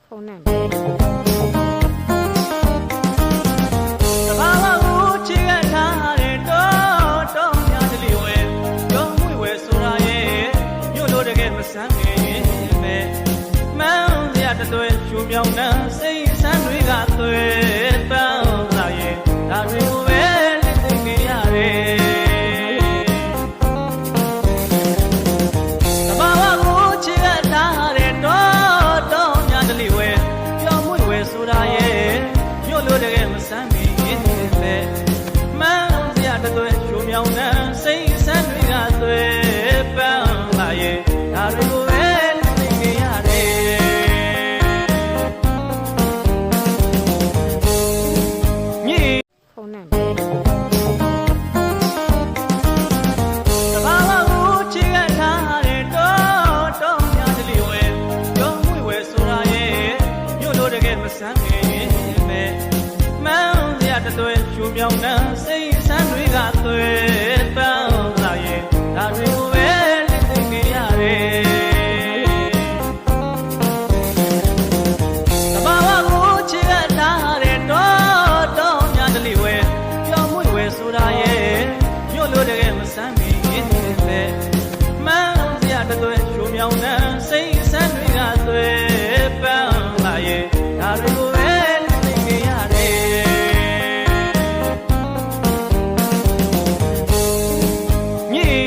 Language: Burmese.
ဖုန်းနဲ့တဘာဝကိုချစ်ရထားတဲ့တော့များတလီဝဲရုံးမွေဝဲဆိုတာရဲ့မြို့လိုတကယ်မဆန်းခင်ပဲမန်းစရာတသွဲရှူမြောင်နှံစိတ်ဆန်းတွေကသွဲပန်းလာရဲ့ဒါတွေကိုပဲသိသိနေရတယ်တဘာဝကိုချစ်ရထားတဲ့တော့များတလီဝဲရုံးမွေဝဲဆိုတာရဲ့မြို့လိုတကယ်မဆန်းခင်ပဲမန်းစရာတသွဲရှူမြောင်နှံစိတ်ဆန်းတွေကသွဲပန်းလာရဲ့ဒါတွေကိုပဲသိနေရတယ်ဖုန်းနဲ့တဘာဝကိုချစ်ရထားတဲ့တော့များတလီဝဲရုံးမွေဝဲဆိုတာရဲ့မြို့လိုတကယ်မဆန်းခင်ပဲမန်းစရာတသွဲရှူမြောင်နှံစိတ်ဆန်းတွေကသွဲပန်း